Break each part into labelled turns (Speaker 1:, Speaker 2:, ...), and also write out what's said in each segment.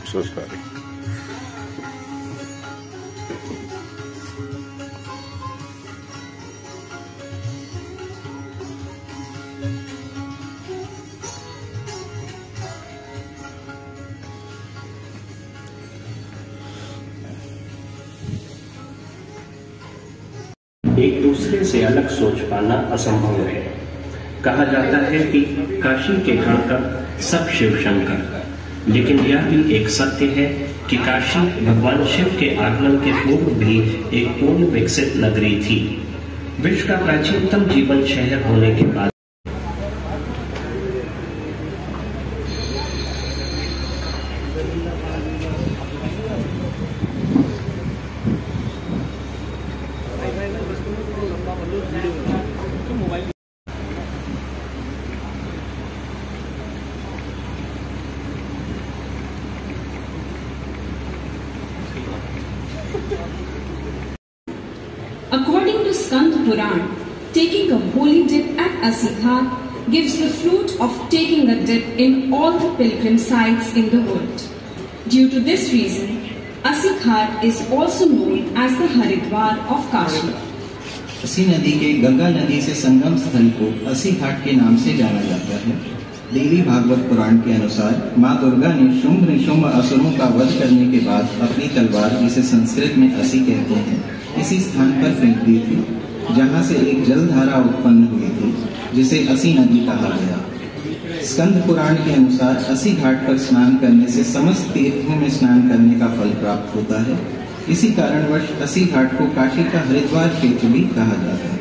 Speaker 1: So sorry.
Speaker 2: एक दूसरे से अलग सोच पाना असंभव है। कहा जाता है कि काशी के गणकर सब शिव शंकर, लेकिन यह भी एक सत्य है कि काशी भगवान शिव के आगमन के पूर्व भी एक पूर्ण विकसित नगरी थी। विश्व का प्राचीनतम जीवन शहर होने के बाद
Speaker 3: According to Skand Puran, taking a holy dip at Asighat gives the fruit of taking a dip in all the pilgrim sites in the world. Due to this reason, Asighat is also known as the Haridwar of Kashi.
Speaker 4: असी नदी के गंगा नदी से संगम स्थल को असी घाट के नाम से जाना जाता है। देवी भागवत पुराण के अनुसार माँ दुर्गा ने शुंभ निशुंभ असुरों का वध करने के बाद अपनी तलवार, जिसे संस्कृत में असी कहते हैं, इसी स्थान पर फेंक दी थी, जहां से एक जलधारा उत्पन्न हुई थी, जिसे असी नदी कहा गया। स्कंद पुराण के अनुसार असी घाट पर स्नान करने से समस्त तीर्थों में स्नान करने का फल प्राप्त होता है। इसी कारणवश असी घाट को काशी का हरिद्वार क्षेत्र भी कहा जाता है।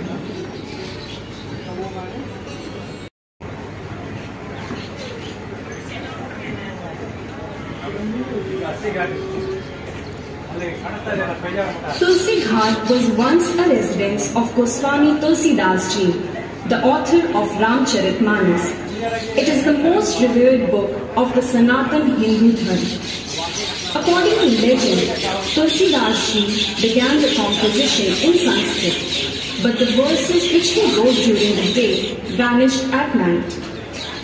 Speaker 3: Tulsi Ghat was once a residence of Goswami Tulsidas Ji, the author of Ramcharitmanas. It is the most revered book of the Sanatan Hindu Dharma. According to legend, Tulsidas Ji began the composition in Sanskrit, but the verses which he wrote during the day vanished at night.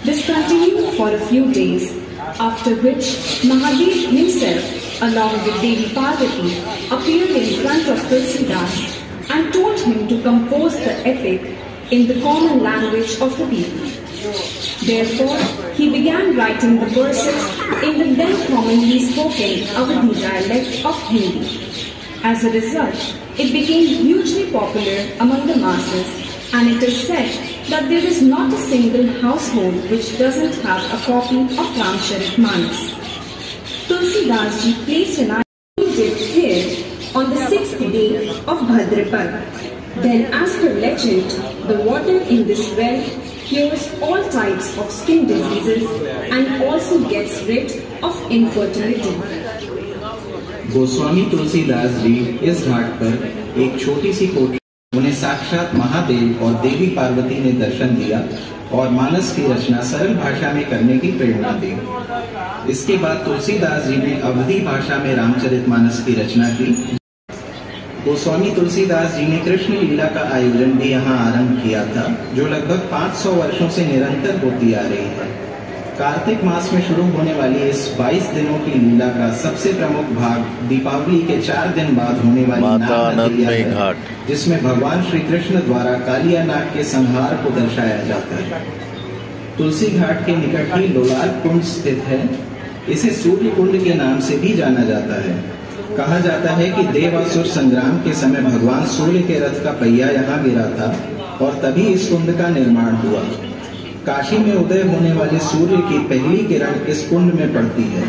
Speaker 3: This continued for a few days, after which Mahadev himself, along with Devi Parvati, appeared in front of Tulsidas and told him to compose the epic in the common language of the people. Therefore, he began writing the verses in the then commonly spoken Awadhi dialect of Hindi. As a result, it became hugely popular among the masses, and it is said that there is not a single household which doesn't have a copy of Ramcharitmanas. Tulsidas Ji placed an holy dip here on the 6th day of Bhadrapad. Then, as per legend, the water in this well cures all types of skin diseases and also gets rid of infertility.
Speaker 4: Goswami Tulsidas ji इस घाट पर एक छोटी सी कोठी, उन्हें साक्षात महादेव और देवी पार्वती ने दर्शन दिया और मानस की रचना सरल भाषा में करने की प्रेरणा दी। इसके बाद तुलसीदास जी ने अवधी भाषा में रामचरितमानस की रचना की। गोस्वामी तुलसीदास जी ने कृष्ण लीला का आयोजन भी यहाँ आरंभ किया था, जो लगभग 500 वर्षों से निरंतर होती आ रही है। कार्तिक मास में शुरू होने वाली इस 22 दिनों की लीला का सबसे प्रमुख भाग दीपावली के 4 दिन बाद होने वाली नाग घाट, जिसमें भगवान श्री कृष्ण द्वारा कालिया नाग के संहार को दर्शाया जाता है। तुलसी घाट के निकट ही लोलार कुंड स्थित है। इसे सूर्य कुंड के नाम से भी जाना जाता है। कहा जाता है कि देवासुर संग्राम के समय भगवान सूर्य के रथ का पहिया यहाँ गिरा था और तभी इस कुंड का निर्माण हुआ। काशी में उदय होने वाले सूर्य की पहली किरण इस कुंड में पड़ती है।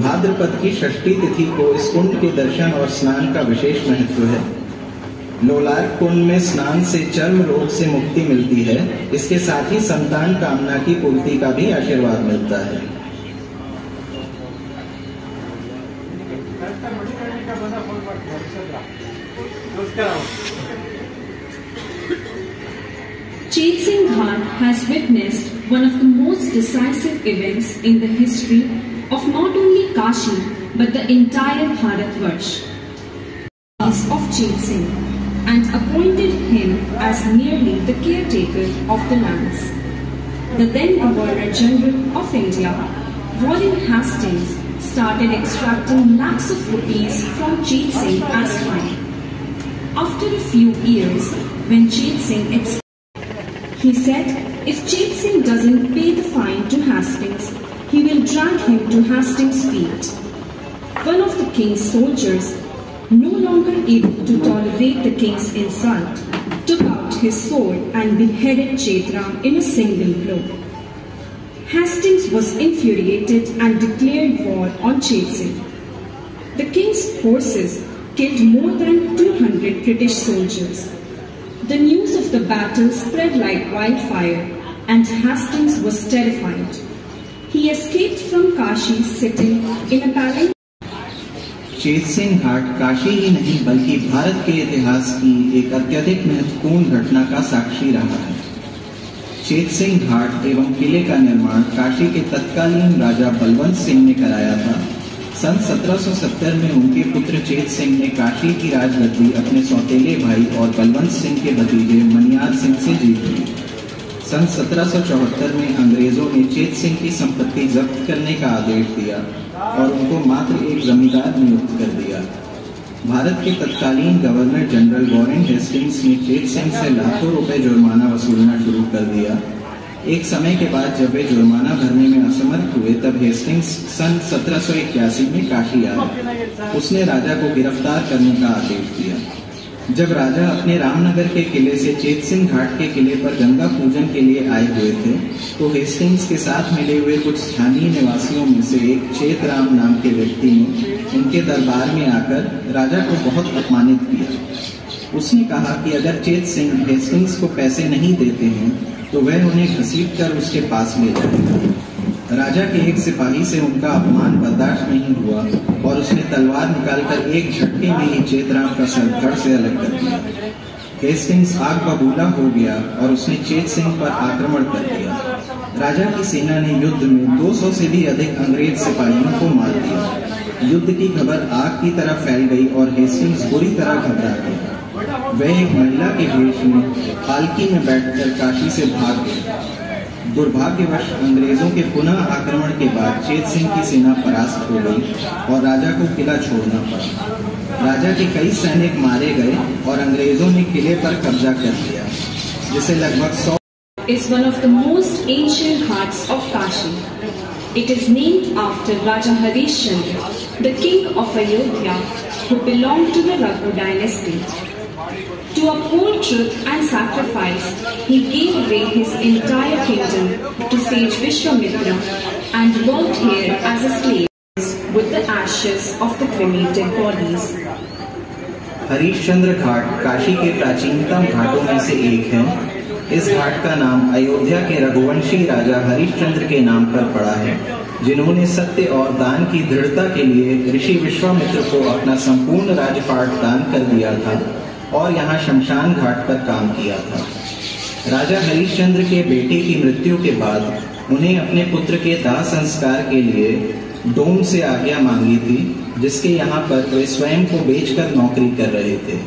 Speaker 4: भाद्रपद की षष्ठी तिथि को इस कुंड के दर्शन और स्नान का विशेष महत्व है। लोलार कुंड में स्नान से चर्म रोग से मुक्ति मिलती है। इसके साथ ही संतान कामना की पूर्ति का भी आशीर्वाद मिलता है।
Speaker 3: Chetsing Ghat has witnessed one of the most decisive events in the history of not only Kashi but the entire Bharatvarsh of Chetsing, and appointed him as nearly the caretaker of the lands. The then Governor General of India, Warren Hastings, started extracting lakhs of rupees from Chet Singh as fine. After a few years, when Chet Singh he said, if Chet Singh doesn't pay the fine to Hastings, he will drag him to Hastings' feet. One of the king's soldiers, no longer able to tolerate the king's insult, took out his sword and beheaded Chet Ram in a single blow. Hastings was infuriated and declared war on Chet Singh. The king's forces killed more than 200 British soldiers. The news of the battle spread like wildfire, and Hastings was terrified. He escaped from Kashi sitting in a palace.
Speaker 4: चेत सिंह घाट काशी ही नहीं बल्कि भारत के इतिहास की एक अत्यधिक महत्वपूर्ण घटना का साक्षी रहा है। चेत सिंह घाट एवं किले का निर्माण काशी के तत्कालीन राजा बलवंत सिंह ने कराया था। सन 1770 में उनके पुत्र चेत सिंह ने काशी की राजगद्दी अपने सौतेले भाई और बलवंत सिंह के भतीजे मनियार सिंह से जीत ली। सन 1774 में अंग्रेजों ने चेत सिंह की संपत्ति जब्त करने का आदेश दिया और उनको मात्र एक जमींदार नियुक्त कर दिया। भारत के तत्कालीन गवर्नर जनरल वॉरेन हेस्टिंग्स ने चेत सिंह से लाखों रुपए जुर्माना वसूलना शुरू कर दिया। एक समय के बाद जब वे जुर्माना भरने में असमर्थ हुए तब हेस्टिंग्स सन 1781 में काशी आया। उसने राजा को गिरफ्तार करने का आदेश दिया। जब राजा अपने रामनगर के किले से चेत सिंह घाट के किले पर गंगा पूजन के लिए आए हुए थे तो हेस्टिंग्स के साथ मिले हुए कुछ स्थानीय निवासियों में से एक चेत राम नाम के व्यक्ति ने उनके दरबार में आकर राजा को बहुत अपमानित किया। उसने कहा कि अगर चेत सिंह हेस्टिंग्स को पैसे नहीं देते हैं तो वह उन्हें घसीटकर उसके पास ले जाएगा। राजा के एक सिपाही से उनका अपमान बर्दाश्त नहीं हुआ और उसने तलवार निकालकर एक झटके में ही चेत राम का सर धड़ से अलग कर दिया। हेस्टिंग्स आग बबूला हो गया और उसने चेत सिंह पर आक्रमण कर दिया। राजा की सेना ने युद्ध में 200 से भी अधिक अंग्रेज सिपाहियों को मार दिया। युद्ध की खबर आग की तरह फैल गई और हेस्टिंग्स बुरी तरह घबरा गया। वह एक महिला के वेश में पालकी में बैठकर काशी से भाग गया। दुर्भाग्यवश अंग्रेजों के पुनः आक्रमण के बाद चेत सिंह की सेना परास्त हो गई और राजा को किला छोड़ना पड़ा। राजा के कई सैनिक मारे गए और अंग्रेजों ने किले पर कब्जा कर लिया, जिसे लगभग 100
Speaker 3: is one of the most ancient ghats of Kashi. It is named after Raja Harishchandra, the king of Ayodhya, who belonged to the Raghu dynasty. To uphold truth and sacrifice, he gave away his entire kingdom to sage Vishwamitra and worked here as a slave with the ashes of the cremated bodies.
Speaker 4: Harishchandra घाट काशी के प्राचीनतम घाटों में से एक है। इस घाट का नाम अयोध्या के रघुवंशी राजा हरिश्चंद्र के नाम पर पड़ा है, जिन्होंने सत्य और दान की दृढ़ता के लिए ऋषि विश्वामित्र को अपना संपूर्ण राजपाट दान कर दिया था और यहाँ शमशान घाट पर काम किया था। राजा हरिश्चंद्र के बेटे की मृत्यु के बाद उन्हें अपने पुत्र के दाह संस्कार के लिए डोम से आज्ञा मांगी थी, जिसके यहाँ पर वे स्वयं को बेचकर नौकरी कर रहे थे।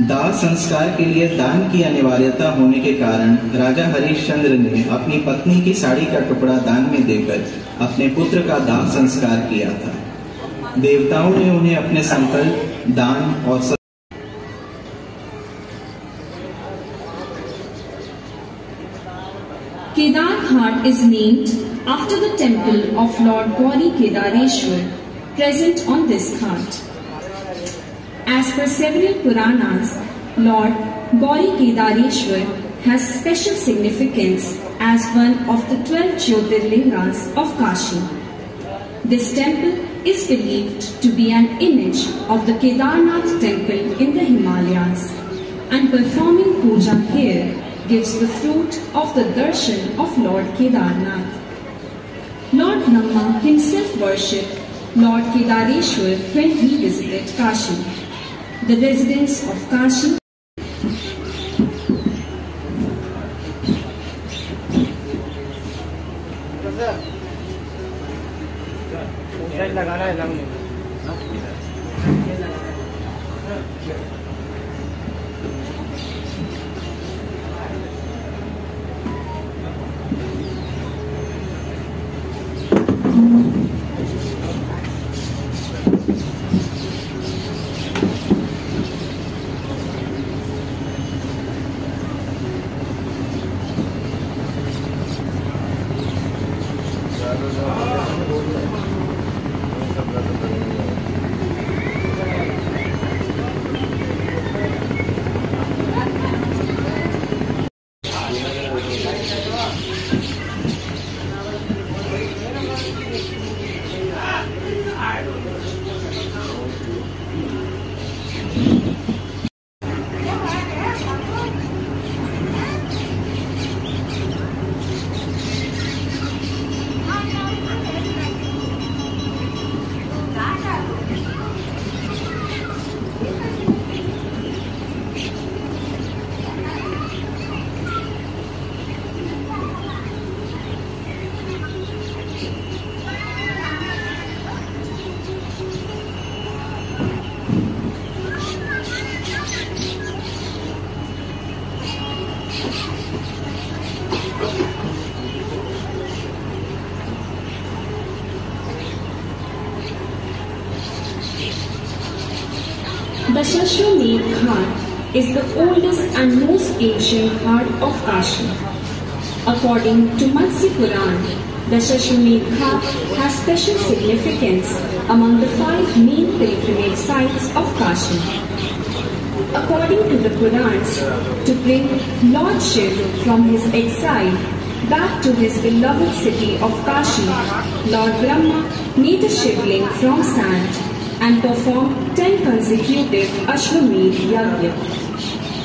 Speaker 4: दाह संस्कार के लिए दान की अनिवार्यता होने के कारण राजा हरिश्चंद्र ने अपनी पत्नी की साड़ी का टुकड़ा दान में देकर अपने पुत्र का दाह संस्कार किया था। देवताओं ने उन्हें अपने संकल्प, दान और
Speaker 3: Kedar Ghat is named after the temple of Lord Gauri Kedareshwar present on this ghat. As per several Puranas, Lord Gauri Kedareshwar has special significance as one of the 12 Jyotirlingas of Kashi. This temple is believed to be an image of the Kedarnath temple in the Himalayas, and performing puja here gives the fruit of the darshan of Lord Kedarnath. Lord Brahma himself worshipped Lord Kedareshwar when he visited Kashi. The residents of Kashi Dashashwamedh Ghat is the oldest and most ancient ghat of Kashi. According to Matsya Purana, Dashashwamedh Ghat has special significance among the 5 main pilgrimage sites of Kashi. According to the Purans, to bring Lord Shiva from his exile back to his beloved city of Kashi, Lord Brahma made a Shivling from sand and performed 10 consecutive Ashwamedh Yagya.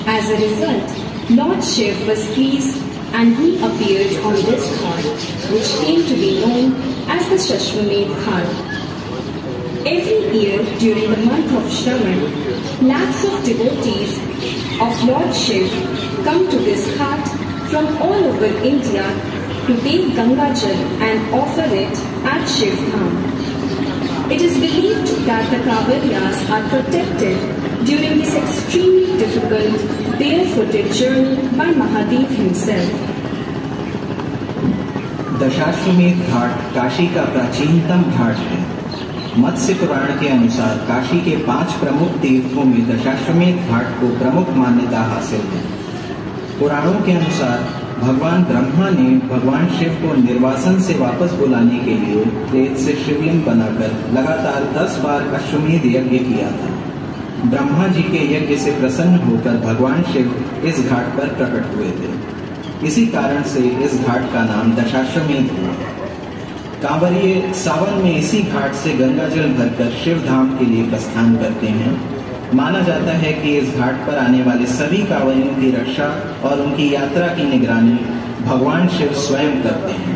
Speaker 3: As a result, Lord Shiva was pleased and he appeared on this ghat, which came to be known as the Dashashwamedh Ghat. Every year during the month of Shravan, lakhs of devotees of Lord Shiva come to this ghat from all over India to take Ganga Jal and offer it at Shiv Dham. It is believed that the Kavariyas are protected during this extremely difficult barefooted journey by Mahadev himself.
Speaker 4: Dashashwamedh Ghat Kashi का प्राचीनतम घाट है। मत्स्य पुराण के अनुसार काशी के 5 प्रमुख तीर्थों में दशाश्वमेध घाट को प्रमुख मान्यता हासिल है। पुराणों के अनुसार भगवान ब्रह्मा ने भगवान शिव को निर्वासन से वापस बुलाने के लिए रेत से शिवलिंग बनाकर लगातार 10 बार अश्वमेध यज्ञ किया था। ब्रह्मा जी के यज्ञ से प्रसन्न होकर भगवान शिव इस घाट पर प्रकट हुए थे। इसी कारण से इस घाट का नाम दशाश्वमेध हुआ। कांवरिये सावन में इसी घाट से गंगा जल भरकर शिव धाम के लिए प्रस्थान करते हैं। माना जाता है कि इस घाट पर आने वाले सभी कांवरियों की रक्षा और उनकी यात्रा की निगरानी भगवान शिव स्वयं करते हैं।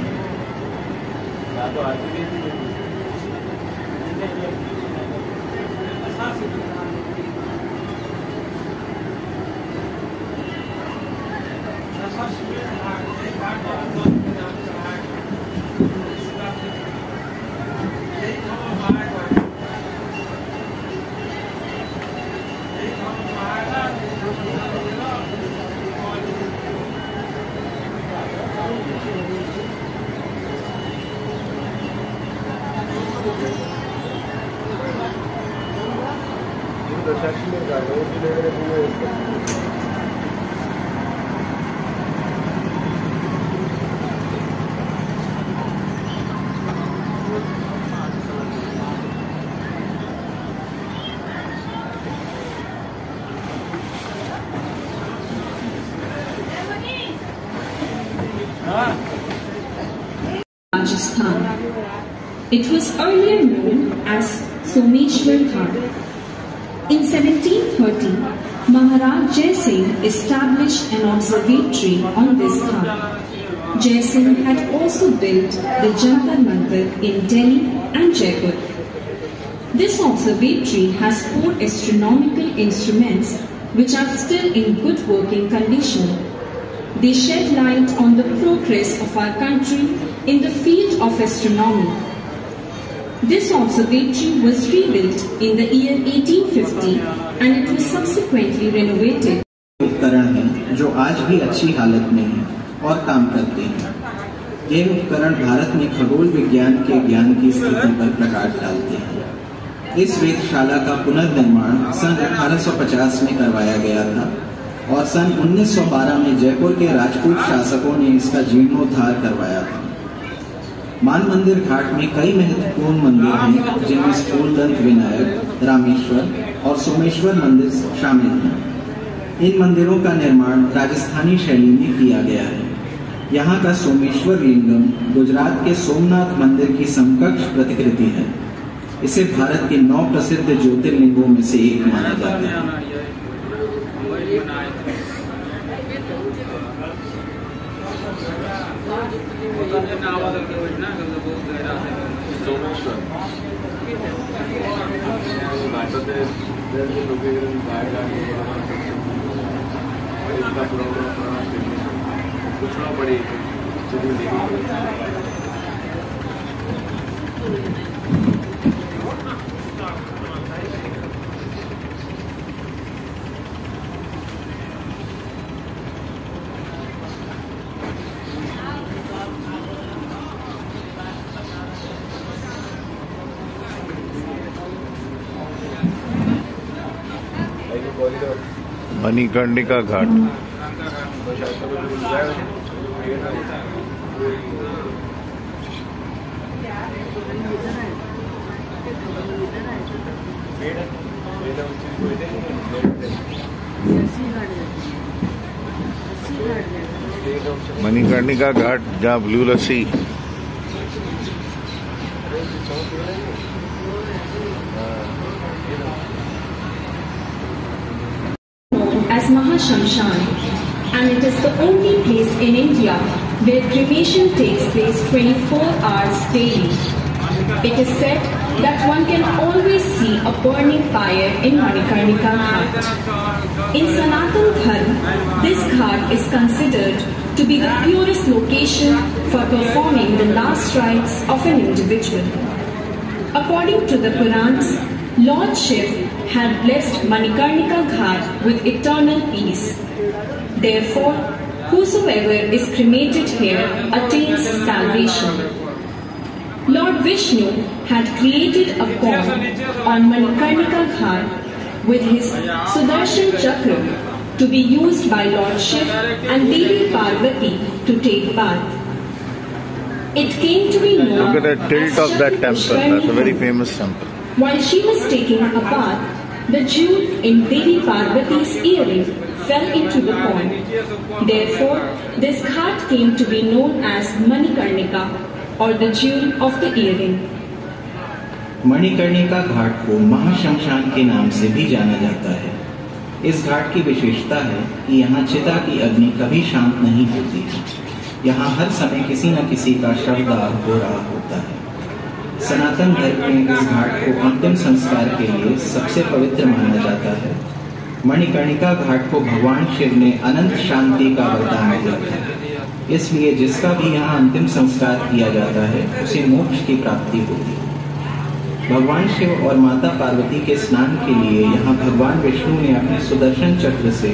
Speaker 3: Rajasthan. It was earlier known as Someshwar Ghat. In 1730, Maharaj Jai Singh established an observatory on this ghat. Jai Singh had also built the Jantar Mantar in Delhi and Jaipur. This observatory has 4 astronomical instruments which are still in good working condition. They shed light on the progress of our country in the field of astronomy. This observatory was rebuilt in the year 1850 and it was subsequently renovated.
Speaker 4: उपकरण हैं जो आज भी अच्छी हालत में हैं और काम करते हैं। ये उपकरण भारत में खगोल विज्ञान के ज्ञान की स्थिति पर प्रकाश डालते हैं। इस वेधशाला का पुनर्निर्माण सन 1850 में करवाया गया था और सन 1912 में जयपुर के राजपूत शासकों ने इसका जीर्णोद्धार करवाया था। मान मंदिर घाट में कई महत्वपूर्ण मंदिर हैं जिनमें स्थूलदंत विनायक, रामेश्वर और सोमेश्वर मंदिर शामिल हैं। इन मंदिरों का निर्माण राजस्थानी शैली में किया गया है। यहाँ का सोमेश्वर लिंगम गुजरात के सोमनाथ मंदिर की समकक्ष प्रतिकृति है। इसे भारत के 9 प्रसिद्ध ज्योतिर्लिंगों में से एक माना जाता है।
Speaker 1: मणिकर्णिका घाट। मणिकर्णिका घाट जहाँ blue lassi
Speaker 3: as Mahashamshan, and it is the only place in India where cremation takes place 24 hours daily. It is said that one can always see a burning fire in Manikarnika Ghat. In Sanatan Dharma, this ghat is considered to be the purest location for performing the last rites of an individual. According to the Purans, Lord Shiv had blessed Manikarnika Ghat with eternal peace. Therefore, whosoever is cremated here attains salvation. Lord Vishnu had created a pond on Manikarnika Ghat with his Sudarshan Chakra to be used by Lord Shiv and Devi Parvati to take bath. It came to be known.
Speaker 1: Look at the tilt of that temple. That's a very famous temple.
Speaker 3: While she was taking a bath, the jewel in Devi Parvati's earring fell into the pond. Therefore, this ghat came to be known as Manikarnika, or the jewel of the earring.
Speaker 4: Manikarnika Ghat को महाशमशान के नाम से भी जाना जाता है। इस घाट की विशेषता है कि यहाँ चिता की अग्नि कभी शांत नहीं होती है। यहाँ हर समय किसी न किसी का शवदाह हो रहा होता है। सनातन धर्म में इस घाट को अंतिम संस्कार के लिए सबसे पवित्र माना जाता है। मणिकर्णिका घाट को भगवान शिव ने अनंत शांति का वरदान दिया था, इसलिए जिसका भी यहाँ अंतिम संस्कार किया जाता है उसे मोक्ष की प्राप्ति होती है। भगवान शिव और माता पार्वती के स्नान के लिए यहाँ भगवान विष्णु ने अपने सुदर्शन चक्र से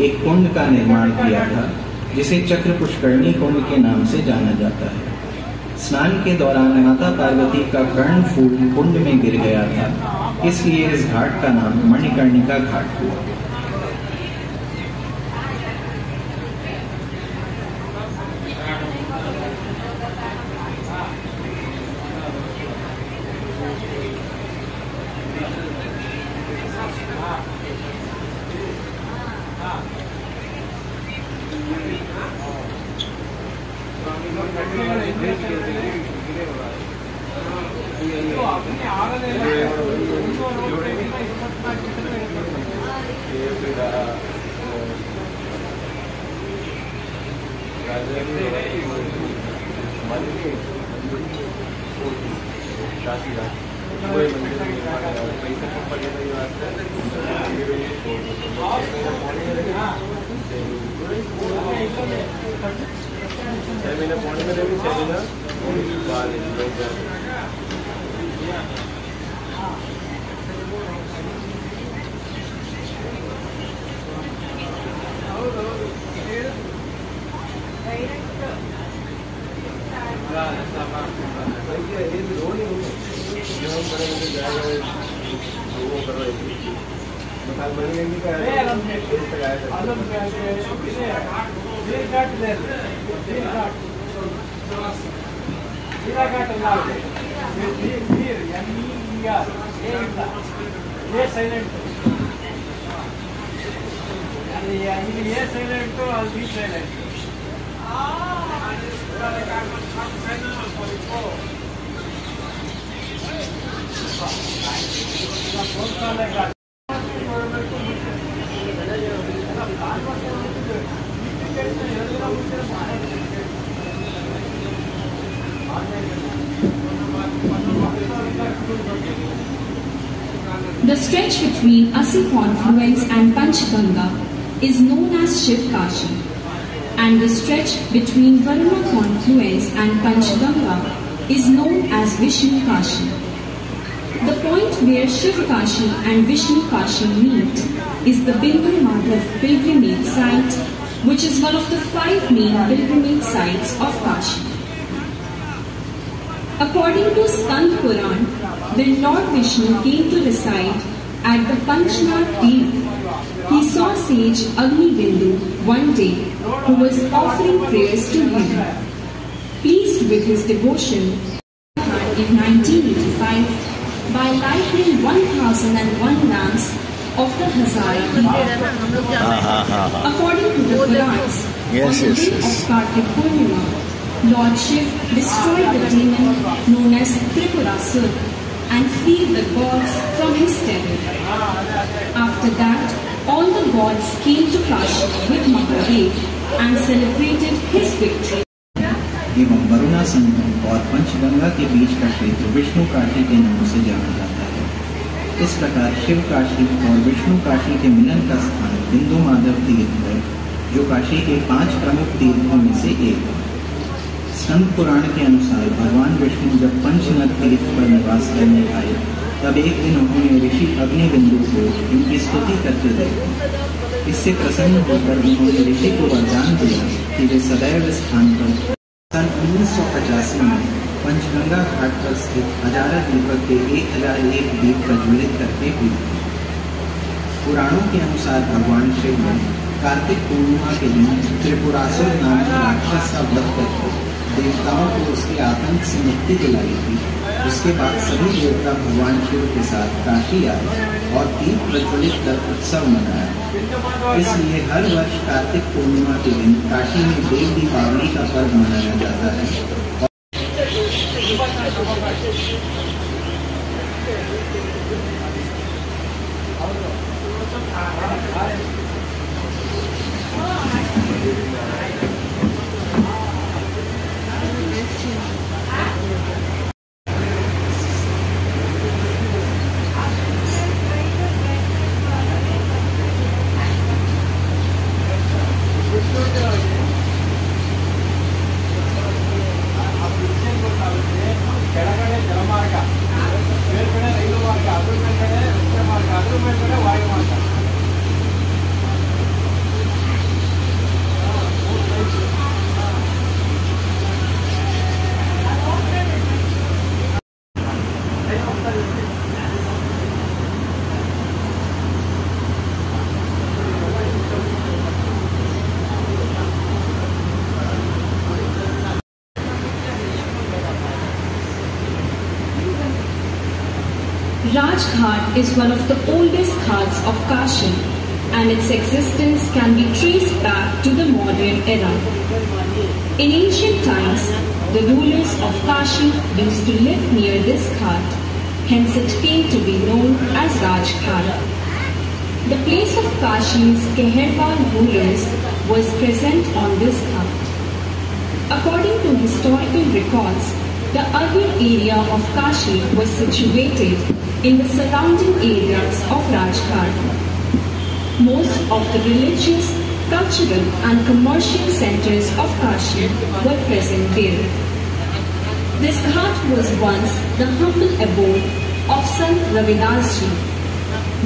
Speaker 4: एक कुंड का निर्माण किया था, जिसे चक्र पुष्करणी कुंड के नाम से जाना जाता है। स्नान के दौरान माता पार्वती का कर्ण फूल कुंड में गिर गया था, इसलिए इस घाट का नाम मणिकर्णिका घाट हुआ।
Speaker 3: The stretch between Asi confluence and Panchganga is known as Shiv Kashi, and the stretch between Varuna confluence and Panchganga is known as Vishnu Kashi. The point where Shiv Kashi and Vishnu Kashi meet is the Bindu Madhav pilgrimage site, which is one of the 5 main pilgrimage sites of Kashi. According to Skand Puran, when Lord Vishnu came to reside At the Panchnath Deep, he saw sage Agni-Bindu one day, who was offering prayers to him. Pleased with his devotion, in 1985, by lighting 1001 lamps of the Hazara Deep. According to the Purans, on the day of Kartik Purnima, Lord Shiv destroyed the demon known as Tripurasur and freed the gods from his terror. After that, all the gods came to Kashi with Mahadev and celebrated his victory.
Speaker 4: एवं वरुणा संगम और पंचगंगा के बीच का क्षेत्र विष्णु काशी के नाम से जाना जाता है। इस प्रकार शिव काशी और विष्णु काशी के मिलन का स्थान बिंदु माधव तीर्थ है, जो काशी के 5 प्रमुख तीर्थों में से एक है। स्कंद पुराण के अनुसार भगवान विष्णु जब पंचनद तीर्थ पर निवास करने आए, तब एक दिन उन्होंने ऋषि अग्निबिंदु को उनकी स्तुति करते देखा। इससे प्रसन्न होकर उन्होंने ऋषि को वरदान दिया कि वे सदैव इस स्थान पर सन 1985 में पंचगंगा घाट पर स्थित हजारा दीपक के 1001 दीप प्रज्वलित करते हुए। पुराणों के अनुसार भगवान शिव ने कार्तिक पूर्णिमा के दिन त्रिपुरासुर नामक राक्षस का वध करके देवताओं को उसके आतंक से मुक्ति दिलाई थी। उसके बाद सभी देवता भगवान शिव के साथ काशी आए और दीप प्रज्वलित कर उत्सव मनाया। इसलिए हर वर्ष कार्तिक पूर्णिमा के दिन काशी में देव दीपावली का पर्व मनाया जाता है।
Speaker 3: Rajghat is one of the oldest ghats of Kashi, and its existence can be traced back to the modern era. In ancient times, the rulers of Kashi used to live near this ghat, hence it came to be known as Rajghat. The place of Kashi's Keherwal rulers was present on this ghat. According to historical records, the urban area of Kashi was situated in the surrounding areas of Rajghat. Most of the religious, cultural and commercial centers of Kashi were present there. This ghat was once the humble abode of Sant Ravidas Ji.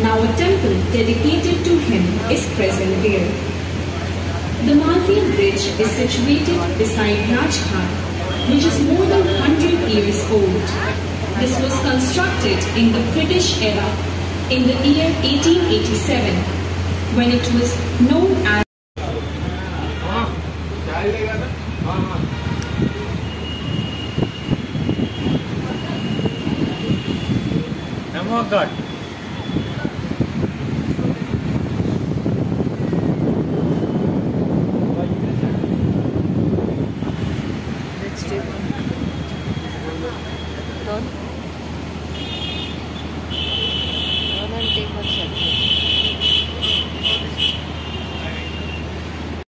Speaker 3: Now a temple dedicated to him is present there. The Malviya Bridge is situated beside Rajghat, which is more than 100 years old. This was constructed in the British era in the year 1887, when it was known as
Speaker 1: Namo God.